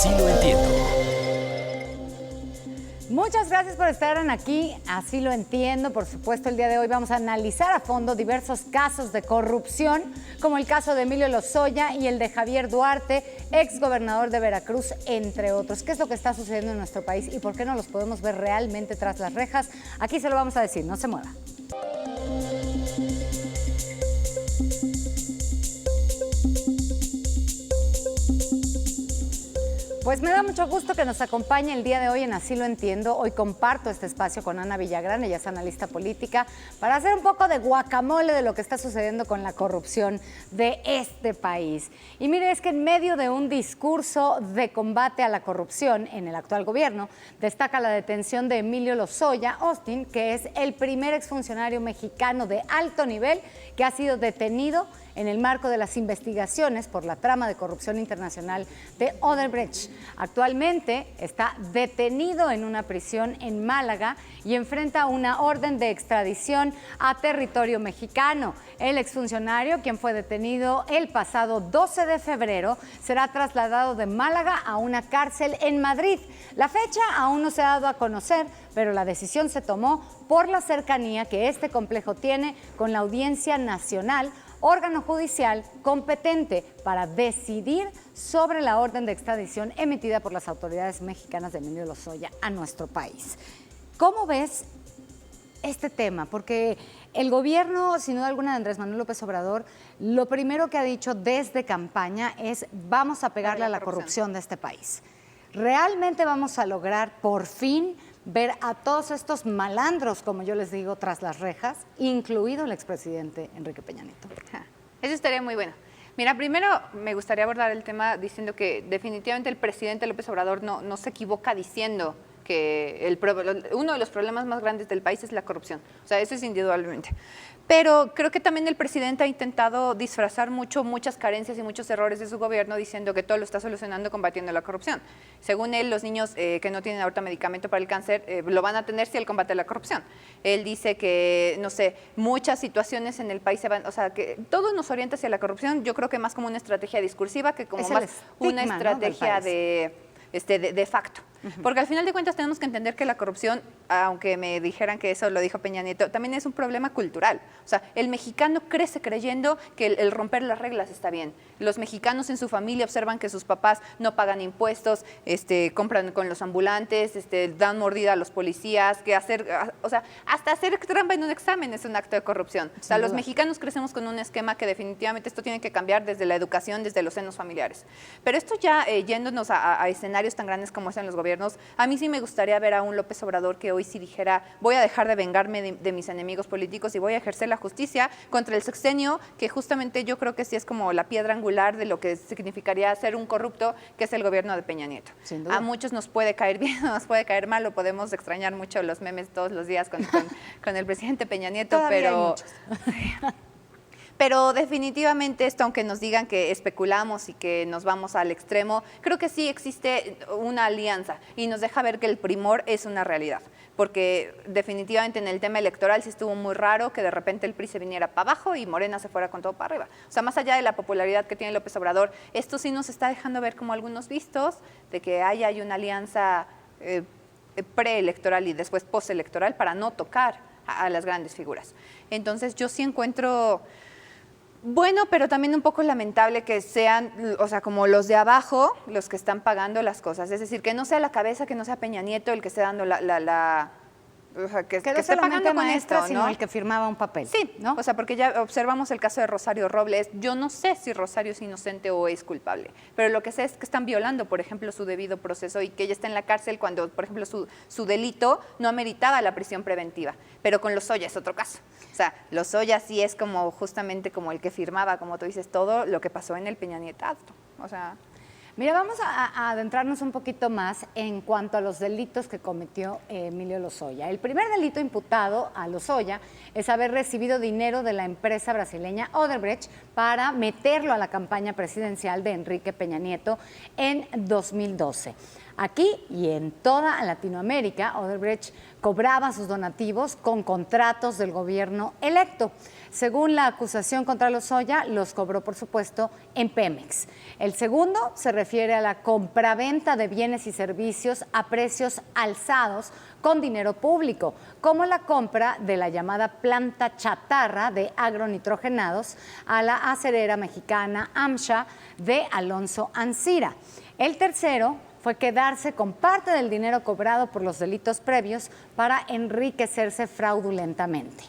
Así lo entiendo. Muchas gracias por estar aquí, así lo entiendo. Por supuesto, el día de hoy vamos a analizar a fondo diversos casos de corrupción, como el caso de Emilio Lozoya y el de Javier Duarte, exgobernador de Veracruz, entre otros. ¿Qué es lo que está sucediendo en nuestro país y por qué no los podemos ver realmente tras las rejas? Aquí se lo vamos a decir, no se mueva. Pues me da mucho gusto que nos acompañe el día de hoy en Así lo entiendo. Hoy comparto este espacio con Ana Villagrán, ella es analista política, para hacer un poco de guacamole de lo que está sucediendo con la corrupción de este país. Y mire, es que en medio de un discurso de combate a la corrupción en el actual gobierno, destaca la detención de Emilio Lozoya Austin, que es el primer exfuncionario mexicano de alto nivel que ha sido detenido en el marco de las investigaciones por la trama de corrupción internacional de Odebrecht. Actualmente está detenido en una prisión en Málaga y enfrenta una orden de extradición a territorio mexicano. El exfuncionario, quien fue detenido el pasado 12 de febrero, será trasladado de Málaga a una cárcel en Madrid. La fecha aún no se ha dado a conocer, pero la decisión se tomó por la cercanía que este complejo tiene con la Audiencia Nacional, órgano judicial competente para decidir sobre la orden de extradición emitida por las autoridades mexicanas de Emilio Lozoya a nuestro país. ¿Cómo ves este tema? Porque el gobierno, sin duda alguna, de Andrés Manuel López Obrador, lo primero que ha dicho desde campaña es: vamos a pegarle a la corrupción de este país. ¿Realmente vamos a lograr por fin ver a todos estos malandros, como yo les digo, tras las rejas, incluido el expresidente Enrique Peña Nieto? Eso estaría muy bueno. Mira, primero me gustaría abordar el tema diciendo que definitivamente el presidente López Obrador no se equivoca diciendo que uno de los problemas más grandes del país es la corrupción. O sea, eso es indudablemente. Pero creo que también el presidente ha intentado disfrazar muchas carencias y muchos errores de su gobierno diciendo que todo lo está solucionando combatiendo la corrupción. Según él, los niños que no tienen ahorita medicamento para el cáncer lo van a tener si él combate la corrupción. Él dice que, no sé, muchas situaciones en el país se van, o sea, que todo nos orienta hacia la corrupción. Yo creo que más como una estrategia discursiva que como más una estrategia de facto. Porque al final de cuentas tenemos que entender que la corrupción, aunque me dijeran que eso lo dijo Peña Nieto, también es un problema cultural. O sea, el mexicano crece creyendo que el romper las reglas está bien. Los mexicanos en su familia observan que sus papás no pagan impuestos, compran con los ambulantes, dan mordida a los policías, hasta hacer trampa en un examen es un acto de corrupción. O sea, los mexicanos crecemos con un esquema que definitivamente esto tiene que cambiar desde la educación, desde los senos familiares. Pero esto ya yéndonos a escenarios tan grandes como es en los gobiernos, a mí sí me gustaría ver a un López Obrador que hoy sí dijera: voy a dejar de vengarme de mis enemigos políticos y voy a ejercer la justicia contra el sexenio, que justamente yo creo que sí es como la piedra angular de lo que significaría ser un corrupto, que es el gobierno de Peña Nieto. A muchos nos puede caer bien, nos puede caer mal, lo podemos extrañar mucho los memes todos los días con el presidente Peña Nieto, pero definitivamente esto, aunque nos digan que especulamos y que nos vamos al extremo, creo que sí existe una alianza y nos deja ver que el primor es una realidad. Porque definitivamente en el tema electoral sí estuvo muy raro que de repente el PRI se viniera para abajo y Morena se fuera con todo para arriba. O sea, más allá de la popularidad que tiene López Obrador, esto sí nos está dejando ver como algunos vistos de que hay una alianza preelectoral y después postelectoral para no tocar a las grandes figuras. Entonces yo sí encuentro bueno, pero también un poco lamentable que sean, o sea, como los de abajo, los que están pagando las cosas. Es decir, que no sea la cabeza, que no sea Peña Nieto el que esté dando o sea, que esté pagando con esto, sino el que firmaba un papel. Sí, ¿no? O sea, porque ya observamos el caso de Rosario Robles. Yo no sé si Rosario es inocente o es culpable, pero lo que sé es que están violando, por ejemplo, su debido proceso y que ella está en la cárcel cuando, por ejemplo, su delito no ameritaba la prisión preventiva. Pero con Lozoya es otro caso. O sea, Lozoya sí es como justamente como el que firmaba, como tú dices, todo lo que pasó en el Peña Nietazo. O sea... Mira, vamos a adentrarnos un poquito más en cuanto a los delitos que cometió Emilio Lozoya. El primer delito imputado a Lozoya es haber recibido dinero de la empresa brasileña Odebrecht para meterlo a la campaña presidencial de Enrique Peña Nieto en 2012. Aquí y en toda Latinoamérica, Odebrecht cobraba sus donativos con contratos del gobierno electo. Según la acusación contra Lozoya, los cobró, por supuesto, en Pemex. El segundo se refiere a la compraventa de bienes y servicios a precios alzados con dinero público, como la compra de la llamada planta chatarra de agronitrogenados a la acerera mexicana AMSA de Alonso Ancira. El tercero fue quedarse con parte del dinero cobrado por los delitos previos para enriquecerse fraudulentamente.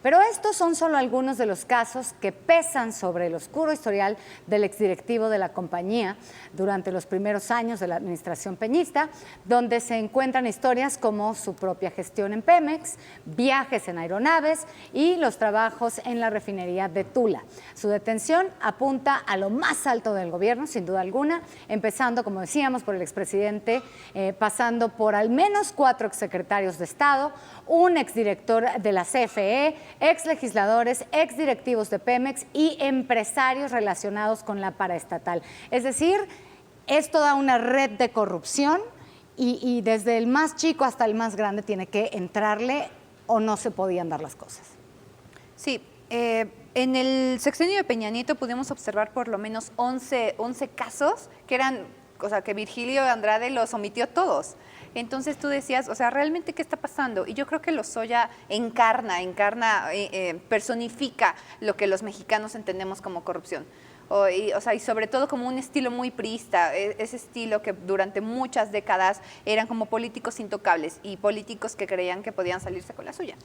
Pero estos son solo algunos de los casos que pesan sobre el oscuro historial del exdirectivo de la compañía durante los primeros años de la administración peñista, donde se encuentran historias como su propia gestión en Pemex, viajes en aeronaves y los trabajos en la refinería de Tula. Su detención apunta a lo más alto del gobierno, sin duda alguna, empezando, como decíamos, por el expresidente, pasando por al menos 4 exsecretarios de Estado, un exdirector de la CFE, exlegisladores, exdirectivos de Pemex y empresarios relacionados con la paraestatal. Es decir, es toda una red de corrupción y desde el más chico hasta el más grande tiene que entrarle o no se podían dar las cosas. Sí, en el sexenio de Peña Nieto pudimos observar por lo menos 11 casos que eran, o sea, que Virgilio Andrade los omitió todos. Entonces tú decías, o sea, ¿realmente qué está pasando? Y yo creo que Lozoya personifica lo que los mexicanos entendemos como corrupción. Y sobre todo como un estilo muy priista, ese estilo que durante muchas décadas eran como políticos intocables y políticos que creían que podían salirse con la suya.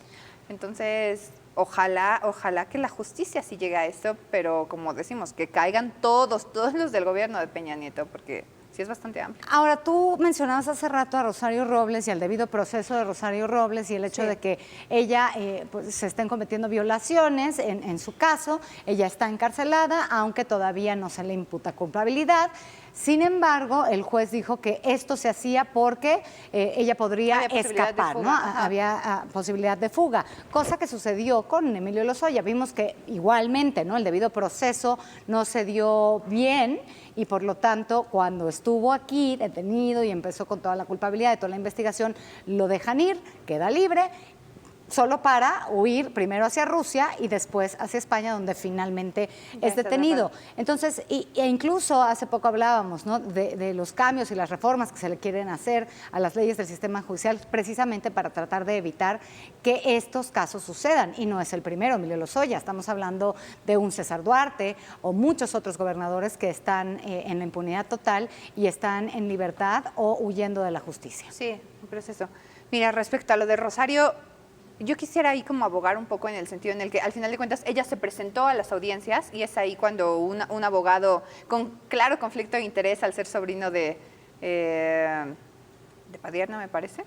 Entonces, ojalá que la justicia sí llegue a esto, pero como decimos, que caigan todos los del gobierno de Peña Nieto, porque sí es bastante amplio. Ahora, tú mencionabas hace rato a Rosario Robles y al debido proceso de Rosario Robles y el hecho de que ella pues, se estén cometiendo violaciones en su caso. Ella está encarcelada, aunque todavía no se le imputa culpabilidad. Sin embargo, el juez dijo que esto se hacía porque ella podría escapar, ¿no? Había posibilidad de fuga, cosa que sucedió con Emilio Lozoya. Vimos que igualmente, ¿no? El debido proceso no se dio bien y por lo tanto, cuando estuvo aquí detenido y empezó con toda la culpabilidad de toda la investigación, lo dejan ir, queda libre, solo para huir primero hacia Rusia y después hacia España, donde finalmente es detenido. Entonces, e incluso hace poco hablábamos, ¿no? de los cambios y las reformas que se le quieren hacer a las leyes del sistema judicial, precisamente para tratar de evitar que estos casos sucedan. Y no es el primero, Emilio Lozoya, estamos hablando de un César Duarte o muchos otros gobernadores que están en la impunidad total y están en libertad o huyendo de la justicia. Sí, un proceso. Mira, respecto a lo de Rosario, yo quisiera ahí como abogar un poco en el sentido en el que al final de cuentas ella se presentó a las audiencias y es ahí cuando un abogado con claro conflicto de interés al ser sobrino de Padierna, me parece.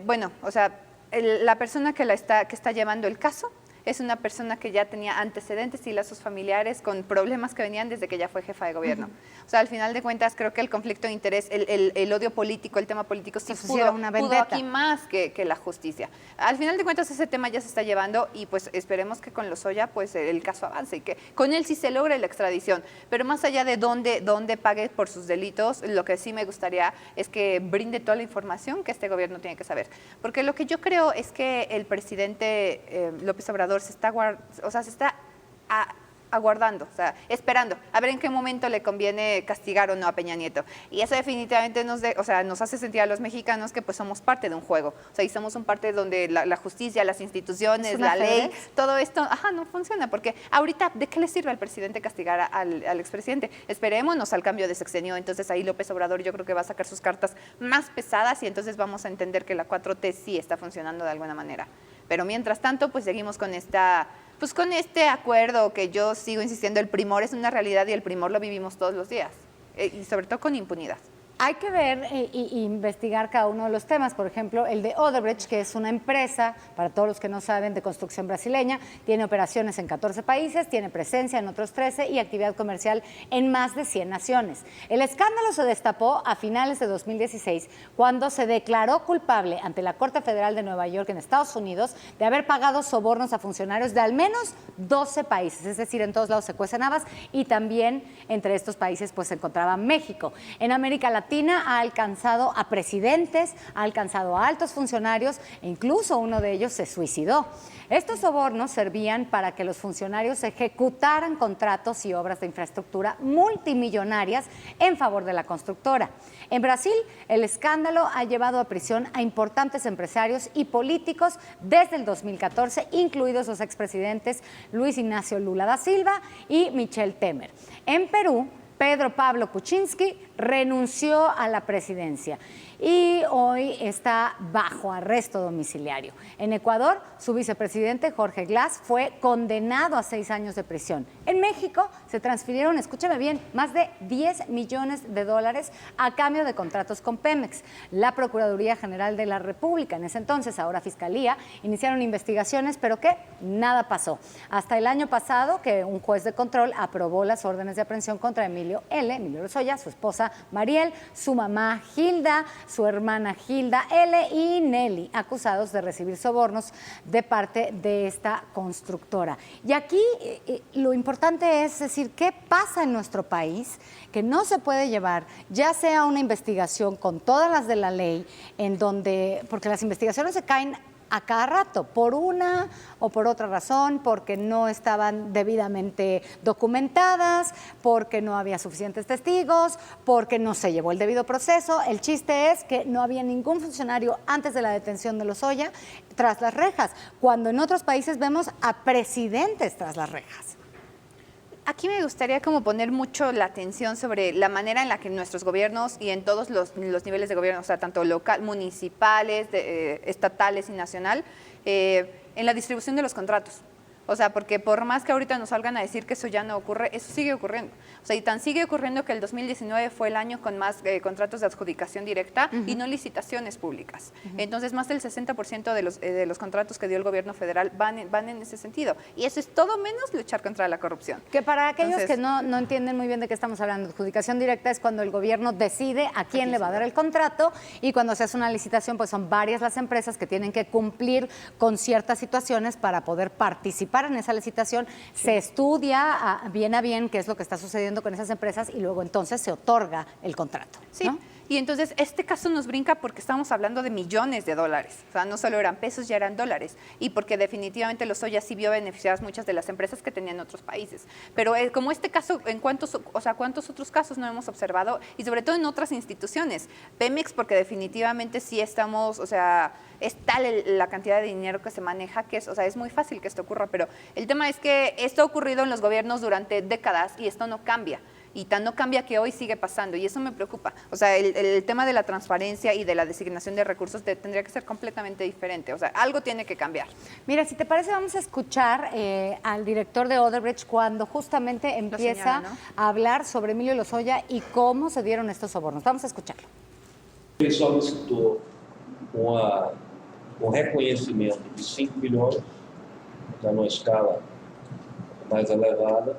Bueno, o sea, la persona que está llevando el caso es una persona que ya tenía antecedentes y lazos familiares con problemas que venían desde que ya fue jefa de gobierno. O sea, al final de cuentas, creo que el conflicto de interés, el odio político, el tema político, sí pudo aquí más que la justicia. Al final de cuentas, ese tema ya se está llevando y pues esperemos que con Lozoya pues el caso avance y que con él sí se logre la extradición. Pero más allá de dónde pague por sus delitos, lo que sí me gustaría es que brinde toda la información que este gobierno tiene que saber. Porque lo que yo creo es que el presidente López Obrador se está aguardando, o sea, esperando a ver en qué momento le conviene castigar o no a Peña Nieto. Y eso definitivamente nos hace sentir a los mexicanos que pues somos parte de un juego. O sea, y somos un parte donde la justicia, las instituciones, la ley, todo esto, no funciona. Porque ahorita, ¿de qué le sirve al presidente castigar al expresidente? Esperémonos al cambio de sexenio. Entonces ahí López Obrador yo creo que va a sacar sus cartas más pesadas y entonces vamos a entender que la 4T sí está funcionando de alguna manera. Pero mientras tanto, pues seguimos con con este acuerdo que yo sigo insistiendo, el primor es una realidad y el primor lo vivimos todos los días, y sobre todo con impunidad. Hay que ver e investigar cada uno de los temas. Por ejemplo, el de Odebrecht, que es una empresa, para todos los que no saben, de construcción brasileña, tiene operaciones en 14 países, tiene presencia en otros 13 y actividad comercial en más de 100 naciones. El escándalo se destapó a finales de 2016, cuando se declaró culpable ante la Corte Federal de Nueva York en Estados Unidos de haber pagado sobornos a funcionarios de al menos 12 países, es decir, en todos lados se cuecen habas y también entre estos países pues se encontraba México. En América Latina Latina ha alcanzado a presidentes, ha alcanzado a altos funcionarios e incluso uno de ellos se suicidó. Estos sobornos servían para que los funcionarios ejecutaran contratos y obras de infraestructura multimillonarias en favor de la constructora. En Brasil, el escándalo ha llevado a prisión a importantes empresarios y políticos desde el 2014, incluidos los expresidentes Luis Ignacio Lula da Silva y Michel Temer. En Perú, Pedro Pablo Kuczynski renunció a la presidencia y hoy está bajo arresto domiciliario. En Ecuador, su vicepresidente Jorge Glass fue condenado a 6 años de prisión. En México se transfirieron, escúcheme bien, más de $10 millones a cambio de contratos con Pemex. La Procuraduría General de la República, en ese entonces, ahora Fiscalía, iniciaron investigaciones, pero ¿qué? Nada pasó. Hasta el año pasado, que un juez de control aprobó las órdenes de aprehensión contra Emilio Lozoya, su esposa Mariel, su mamá Hilda, su hermana Hilda L. y Nelly, acusados de recibir sobornos de parte de esta constructora. Y aquí lo importante es decir, ¿qué pasa en nuestro país que no se puede llevar, ya sea una investigación con todas las de la ley, en donde, porque las investigaciones se caen a cada rato, por una o por otra razón, porque no estaban debidamente documentadas, porque no había suficientes testigos, porque no se llevó el debido proceso? El chiste es que no había ningún funcionario antes de la detención de Lozoya tras las rejas, cuando en otros países vemos a presidentes tras las rejas. Aquí me gustaría como poner mucho la atención sobre la manera en la que nuestros gobiernos y en todos los niveles de gobierno, o sea, tanto local, municipales, estatales y nacional, en la distribución de los contratos. O sea, porque por más que ahorita nos salgan a decir que eso ya no ocurre, eso sigue ocurriendo. O sea, y tan sigue ocurriendo que el 2019 fue el año con más contratos de adjudicación directa y no licitaciones públicas. Entonces, más del 60% de los contratos que dio el gobierno federal van en ese sentido. Y eso es todo menos luchar contra la corrupción. Que para aquellos que no entienden muy bien de qué estamos hablando, adjudicación directa es cuando el gobierno decide a quién le va a dar el contrato, y cuando se hace una licitación, pues son varias las empresas que tienen que cumplir con ciertas situaciones para poder participar en esa licitación. Se estudia bien a bien qué es lo que está sucediendo con esas empresas y luego entonces se otorga el contrato, sí, ¿no? Y entonces este caso nos brinca porque estamos hablando de millones de dólares. O sea, no solo eran pesos, ya eran dólares. Y porque definitivamente Lozoya sí vio beneficiadas muchas de las empresas que tenían otros países. Pero como este caso, ¿cuántos otros casos no hemos observado? Y sobre todo en otras instituciones. Pemex, porque definitivamente sí estamos, o sea, es tal la cantidad de dinero que se maneja que es muy fácil que esto ocurra. Pero el tema es que esto ha ocurrido en los gobiernos durante décadas y esto no cambia. Y tan no cambia que hoy sigue pasando, y eso me preocupa. O sea, el tema de la transparencia y de la designación de recursos tendría que ser completamente diferente. O sea, algo tiene que cambiar. Mira, si te parece, vamos a escuchar al director de Odebrecht cuando justamente empieza a hablar sobre Emilio Lozoya y cómo se dieron estos sobornos. Vamos a escucharlo. Ele solicitou reconhecimento de 5 milhões, já numa escala mais elevada.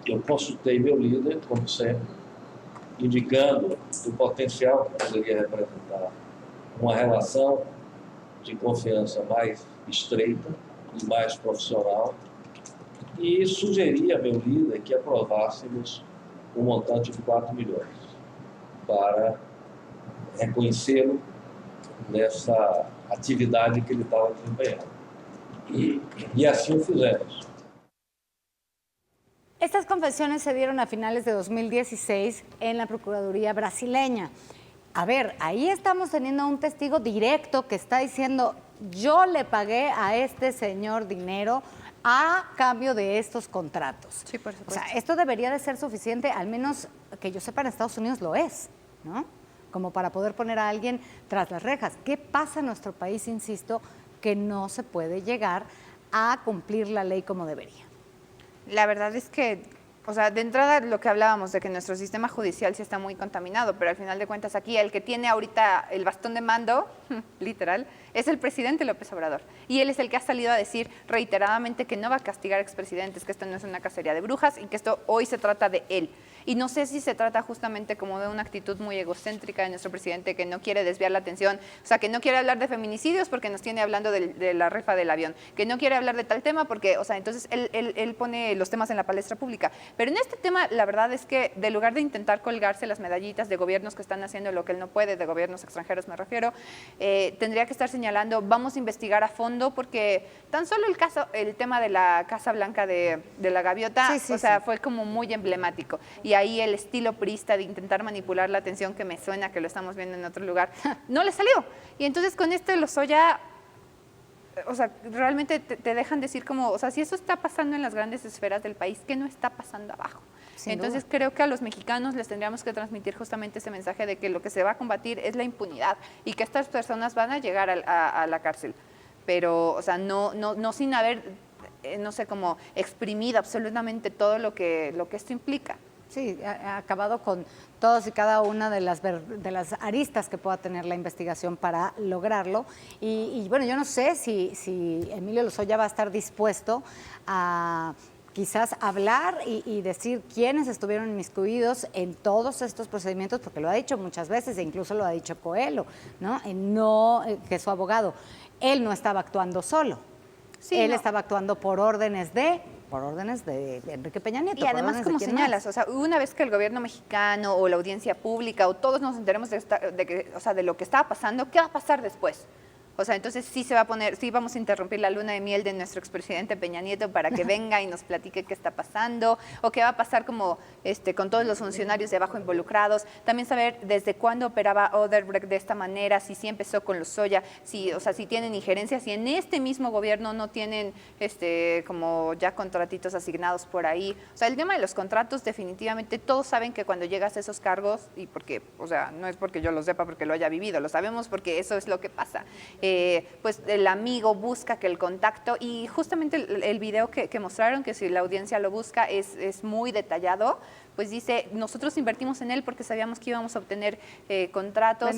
Eu consultei meu líder, como sempre, indicando o potencial que poderia representar uma relação de confiança mais estreita e mais profissional, e sugeri a meu líder que aprovássemos um montante de 4 milhões para reconhecê-lo nessa atividade que ele estava desempenhando. E assim o fizemos. Estas confesiones se dieron a finales de 2016 en la Procuraduría brasileña. A ver, ahí estamos teniendo a un testigo directo que está diciendo, yo le pagué a este señor dinero a cambio de estos contratos. Sí, por supuesto. O sea, esto debería de ser suficiente, al menos que yo sepa en Estados Unidos lo es, ¿no? Como para poder poner a alguien tras las rejas. ¿Qué pasa en nuestro país, insisto, que no se puede llegar a cumplir la ley como debería? La verdad es que, o sea, de entrada lo que hablábamos de que nuestro sistema judicial sí está muy contaminado, pero al final de cuentas aquí el que tiene ahorita el bastón de mando, literal, es el presidente López Obrador. Y él es el que ha salido a decir reiteradamente que no va a castigar expresidentes, que esto no es una cacería de brujas y que esto hoy se trata de él. Y no sé si se trata justamente como de una actitud muy egocéntrica de nuestro presidente que no quiere desviar la atención, o sea, que no quiere hablar de feminicidios porque nos tiene hablando de la rifa del avión, que no quiere hablar de tal tema porque, o sea, entonces él pone los temas en la palestra pública. Pero en este tema, la verdad es que de lugar de intentar colgarse las medallitas de gobiernos que están haciendo lo que él no puede, de gobiernos extranjeros me refiero, tendría que estar señalando, vamos a investigar a fondo, porque tan solo el tema de la Casa Blanca de la gaviota, o sea, fue como muy emblemático. Y ahí el estilo priista de intentar manipular la atención, que me suena que lo estamos viendo en otro lugar, no le salió. Y entonces con esto de Lozoya, o sea, realmente te dejan decir como, o sea, si eso está pasando en las grandes esferas del país, ¿qué no está pasando abajo? Sin Entonces duda. Creo que a los mexicanos les tendríamos que transmitir justamente ese mensaje de que lo que se va a combatir es la impunidad y que estas personas van a llegar a la cárcel. Pero, o sea, no sin haber, no sé, como exprimido absolutamente todo lo que esto implica. Sí, ha acabado con todas y cada una de las aristas que pueda tener la investigación para lograrlo. Y bueno, yo no sé si Emilio Lozoya va a estar dispuesto a quizás hablar y decir quiénes estuvieron inmiscuidos en todos estos procedimientos, porque lo ha dicho muchas veces e incluso lo ha dicho Coelho, ¿no? Que es su abogado. Él no estaba actuando solo. Sí, él estaba actuando por órdenes de Enrique Peña Nieto. Y además, como señalas, o sea, una vez que el gobierno mexicano o la audiencia pública o todos nos enteremos de lo que estaba pasando, ¿qué va a pasar después? O sea, entonces sí vamos a interrumpir la luna de miel de nuestro expresidente Peña Nieto para que venga y nos platique qué está pasando, o qué va a pasar como con todos los funcionarios de abajo involucrados. También saber desde cuándo operaba Odebrecht de esta manera, si sí empezó con Lozoya, si tienen injerencias, si en este mismo gobierno no tienen como ya contratitos asignados por ahí. O sea, el tema de los contratos, definitivamente todos saben que cuando llegas a esos cargos, y porque, o sea, no es porque yo lo sepa porque lo haya vivido, lo sabemos porque eso es lo que pasa. Pues el amigo busca que el contacto, y justamente el video que mostraron, que si la audiencia lo busca, es muy detallado, pues dice, nosotros invertimos en él porque sabíamos que íbamos a obtener contratos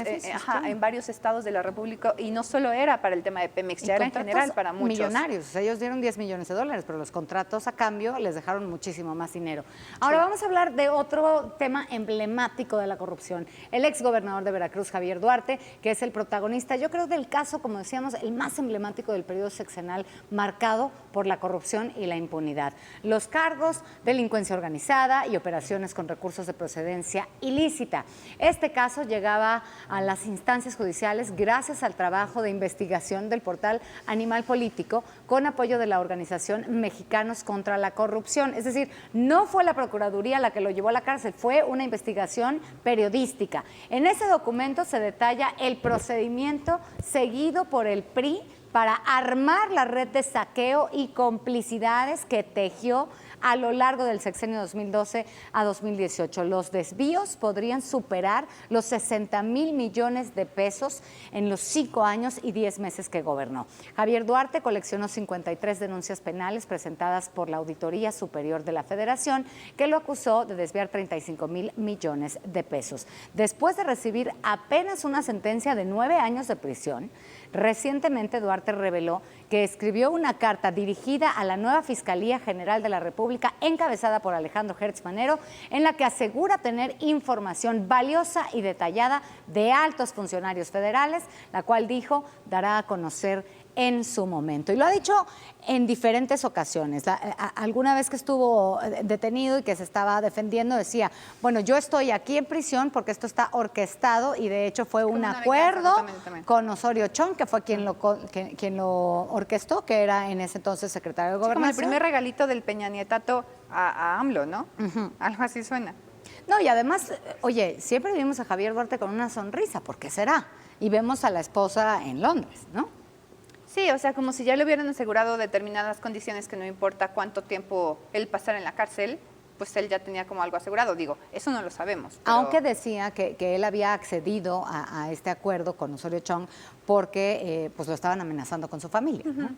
en varios estados de la República, y no solo era para el tema de Pemex, ya era en general para muchos. Millonarios, o sea, ellos dieron $10 millones, pero los contratos a cambio les dejaron muchísimo más dinero. Ahora vamos a hablar de otro tema emblemático de la corrupción. El exgobernador de Veracruz, Javier Duarte, que es el protagonista, yo creo, del caso, como decíamos, el más emblemático del periodo sexenal, marcado por la corrupción y la impunidad. Los cargos, delincuencia organizada y operaciones con recursos de procedencia ilícita. Este caso llegaba a las instancias judiciales gracias al trabajo de investigación del portal Animal Político, con apoyo de la organización Mexicanos contra la Corrupción. Es decir, no fue la Procuraduría la que lo llevó a la cárcel, fue una investigación periodística. En ese documento se detalla el procedimiento seguido por el PRI para armar la red de saqueo y complicidades que tejió a lo largo del sexenio 2012 a 2018. Los desvíos podrían superar los 60,000 millones de pesos en los 5 años y 10 meses que gobernó. Javier Duarte coleccionó 53 denuncias penales presentadas por la Auditoría Superior de la Federación, que lo acusó de desviar 35,000 millones de pesos. Después de recibir apenas una sentencia de 9 años de prisión, recientemente Duarte reveló que escribió una carta dirigida a la nueva Fiscalía General de la República, encabezada por Alejandro Gertz Manero, en la que asegura tener información valiosa y detallada de altos funcionarios federales, la cual dijo dará a conocer en su momento. Y lo ha dicho en diferentes ocasiones. Alguna vez que estuvo detenido y que se estaba defendiendo, decía, bueno, yo estoy aquí en prisión porque esto está orquestado, y de hecho fue un acuerdo con Osorio Chong, que fue quien lo orquestó, que era en ese entonces secretario de Gobernación. Como el primer regalito del Peña Nietato a AMLO, ¿no? Algo así suena. No, y además, oye, siempre vimos a Javier Duarte con una sonrisa, ¿por qué será? Y vemos a la esposa en Londres, ¿no? Sí, o sea, como si ya le hubieran asegurado determinadas condiciones, que no importa cuánto tiempo él pasara en la cárcel, pues él ya tenía como algo asegurado. Digo, eso no lo sabemos. Pero... Aunque decía que él había accedido a este acuerdo con Osorio Chong porque pues lo estaban amenazando con su familia, ¿no?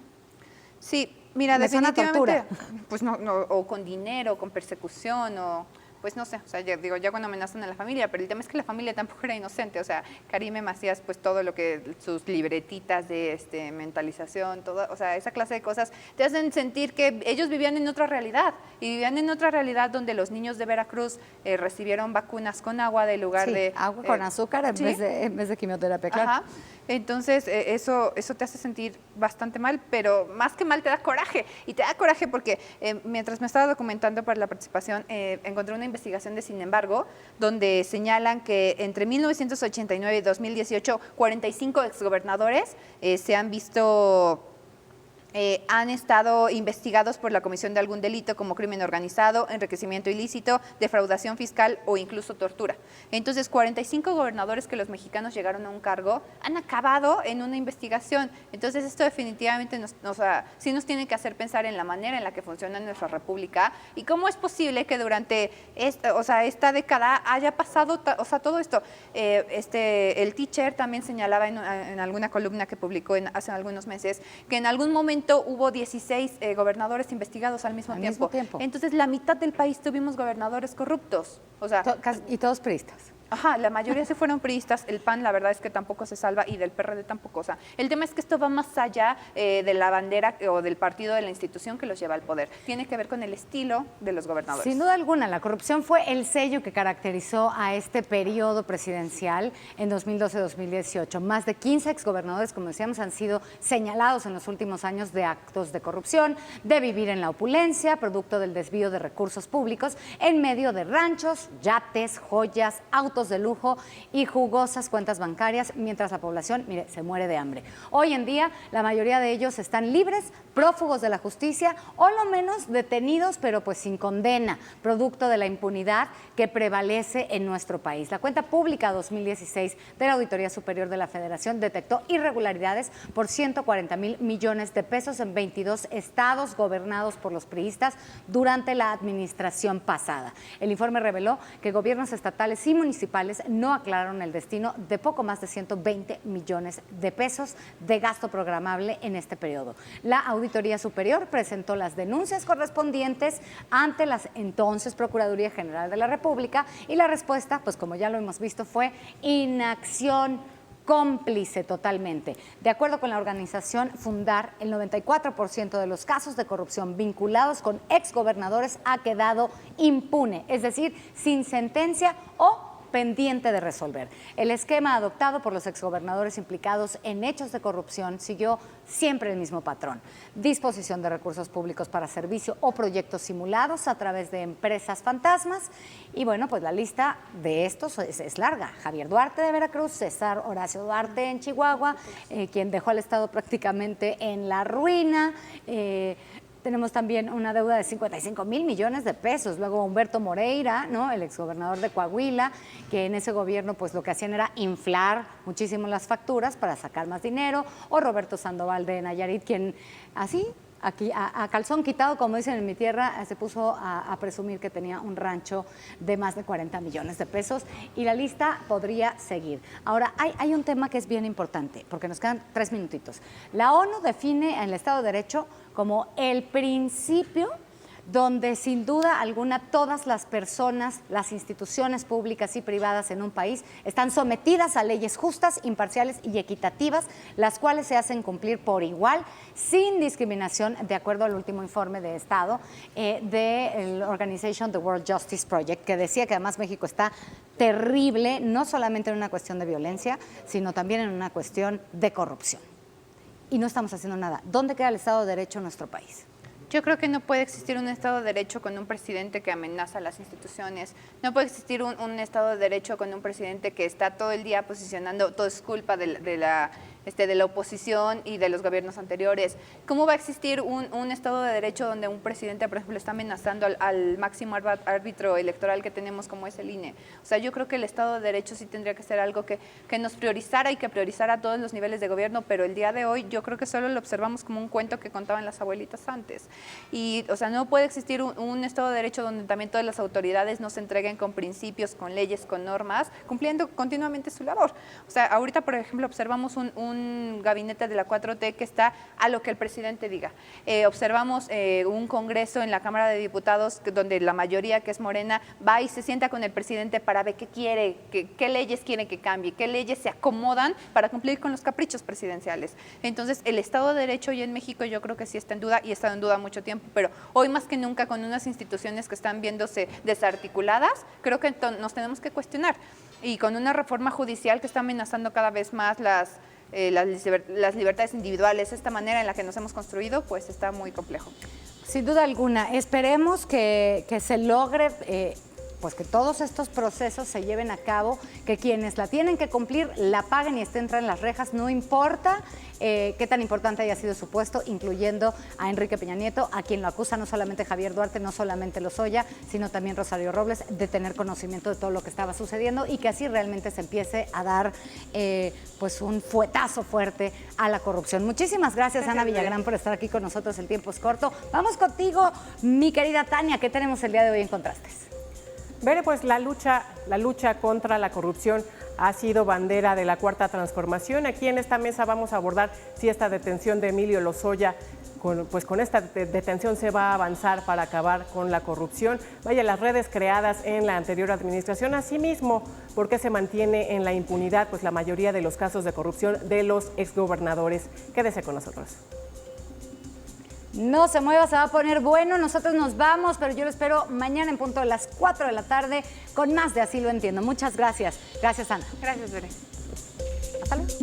Sí, mira, definitivamente, pues no, o con dinero, con persecución, o... pues no sé, o sea, ya cuando amenazan a la familia, pero el tema es que la familia tampoco era inocente, o sea, Karime Macías, pues todo lo que, sus libretitas de mentalización, todo, o sea, esa clase de cosas te hacen sentir que ellos vivían en otra realidad, y vivían en otra realidad donde los niños de Veracruz recibieron vacunas con agua de lugar de... agua con azúcar en vez de quimioterapia, claro. Ajá. Entonces, eso te hace sentir bastante mal, pero más que mal te da coraje. Y te da coraje porque mientras me estaba documentando para la participación, encontré una investigación de Sin embargo, donde señalan que entre 1989 y 2018, 45 exgobernadores se han visto... han estado investigados por la comisión de algún delito como crimen organizado, enriquecimiento ilícito, defraudación fiscal o incluso tortura. Entonces, 45 gobernadores que los mexicanos llegaron a un cargo han acabado en una investigación. Entonces, esto definitivamente sí nos tiene que hacer pensar en la manera en la que funciona nuestra república y cómo es posible que durante esta década haya pasado todo esto. El Teacher también señalaba en alguna columna que publicó hace algunos meses que en algún momento hubo 16 gobernadores investigados al mismo tiempo. Entonces, la mitad del país tuvimos gobernadores corruptos. Y todos priistas. Ajá, la mayoría se fueron priistas, el PAN la verdad es que tampoco se salva y del PRD tampoco. O sea, el tema es que esto va más allá de la bandera o del partido de la institución que los lleva al poder. Tiene que ver con el estilo de los gobernadores. Sin duda alguna, la corrupción fue el sello que caracterizó a este periodo presidencial en 2012-2018. Más de 15 exgobernadores, como decíamos, han sido señalados en los últimos años de actos de corrupción, de vivir en la opulencia, producto del desvío de recursos públicos, en medio de ranchos, yates, joyas, autos de lujo y jugosas cuentas bancarias, mientras la población, mire, se muere de hambre. Hoy en día, la mayoría de ellos están libres, prófugos de la justicia o lo menos detenidos, pero pues sin condena, producto de la impunidad que prevalece en nuestro país. La cuenta pública 2016 de la Auditoría Superior de la Federación detectó irregularidades por 140,000 millones de pesos en 22 estados gobernados por los priistas durante la administración pasada. El informe reveló que gobiernos estatales y municipales no aclararon el destino de poco más de 120 millones de pesos de gasto programable en este periodo. La Auditoría Superior presentó las denuncias correspondientes ante la entonces Procuraduría General de la República y la respuesta, pues como ya lo hemos visto, fue inacción cómplice totalmente. De acuerdo con la organización Fundar, el 94% de los casos de corrupción vinculados con exgobernadores ha quedado impune, es decir, sin sentencia o pendiente de resolver. El esquema adoptado por los exgobernadores implicados en hechos de corrupción siguió siempre el mismo patrón: disposición de recursos públicos para servicio o proyectos simulados a través de empresas fantasmas. Y bueno, pues la lista de estos es larga. Javier Duarte de Veracruz, César Horacio Duarte en Chihuahua, quien dejó al Estado prácticamente en la ruina. Tenemos también una deuda de 55,000 millones de pesos. Luego Humberto Moreira, ¿no?, el exgobernador de Coahuila, que en ese gobierno pues lo que hacían era inflar muchísimo las facturas para sacar más dinero. O Roberto Sandoval de Nayarit, quien así, aquí a calzón quitado, como dicen en mi tierra, se puso a presumir que tenía un rancho de más de 40 millones de pesos, y la lista podría seguir. Ahora, hay un tema que es bien importante, porque nos quedan 3 minutitos. La ONU define el Estado de Derecho como el principio donde sin duda alguna todas las personas, las instituciones públicas y privadas en un país están sometidas a leyes justas, imparciales y equitativas, las cuales se hacen cumplir por igual, sin discriminación, de acuerdo al último informe de Estado de la Organization The World Justice Project, que decía que además México está terrible, no solamente en una cuestión de violencia, sino también en una cuestión de corrupción. Y no estamos haciendo nada. ¿Dónde queda el Estado de Derecho en nuestro país? Yo creo que no puede existir un Estado de Derecho con un presidente que amenaza a las instituciones. No puede existir un Estado de Derecho con un presidente que está todo el día posicionando todo es culpa de la oposición y de los gobiernos anteriores. ¿Cómo va a existir un Estado de Derecho donde un presidente, por ejemplo, está amenazando al máximo árbitro electoral que tenemos, como es el INE? O sea, yo creo que el Estado de Derecho sí tendría que ser algo que nos priorizara y que priorizara a todos los niveles de gobierno, pero el día de hoy yo creo que solo lo observamos como un cuento que contaban las abuelitas antes. Y, o sea, no puede existir un Estado de Derecho donde también todas las autoridades no se entreguen con principios, con leyes, con normas, cumpliendo continuamente su labor. O sea, ahorita, por ejemplo, observamos un un gabinete de la 4T que está a lo que el presidente diga. Observamos un congreso en la Cámara de Diputados donde la mayoría, que es Morena, va y se sienta con el presidente para ver qué quiere, qué leyes quiere que cambie, qué leyes se acomodan para cumplir con los caprichos presidenciales. Entonces, el Estado de Derecho hoy en México yo creo que sí está en duda y ha estado en duda mucho tiempo, pero hoy más que nunca con unas instituciones que están viéndose desarticuladas, creo que nos tenemos que cuestionar. Y con una reforma judicial que está amenazando cada vez más las libertades individuales, esta manera en la que nos hemos construido, pues está muy complejo. Sin duda alguna, esperemos que se logre pues que todos estos procesos se lleven a cabo, que quienes la tienen que cumplir la paguen y estén tras las rejas, no importa qué tan importante haya sido su puesto, incluyendo a Enrique Peña Nieto, a quien lo acusa no solamente Javier Duarte, no solamente Lozoya, sino también Rosario Robles, de tener conocimiento de todo lo que estaba sucediendo y que así realmente se empiece a dar pues un fuetazo fuerte a la corrupción. Muchísimas gracias, Ana Villagrán, por estar aquí con nosotros. El tiempo es corto. Vamos contigo, mi querida Tania. ¿Qué tenemos el día de hoy en Contrastes? Bere, pues la lucha contra la corrupción ha sido bandera de la Cuarta Transformación. Aquí en esta mesa vamos a abordar si esta detención de Emilio Lozoya, con esta detención se va a avanzar para acabar con la corrupción. Vaya, las redes creadas en la anterior administración, asimismo, ¿por qué se mantiene en la impunidad pues la mayoría de los casos de corrupción de los exgobernadores? Quédese con nosotros. No se mueva, se va a poner bueno. Nosotros nos vamos, pero yo lo espero mañana en punto de las 4 de la tarde con más de Así lo entiendo. Muchas gracias. Gracias, Ana. Gracias, Bere. Hasta luego.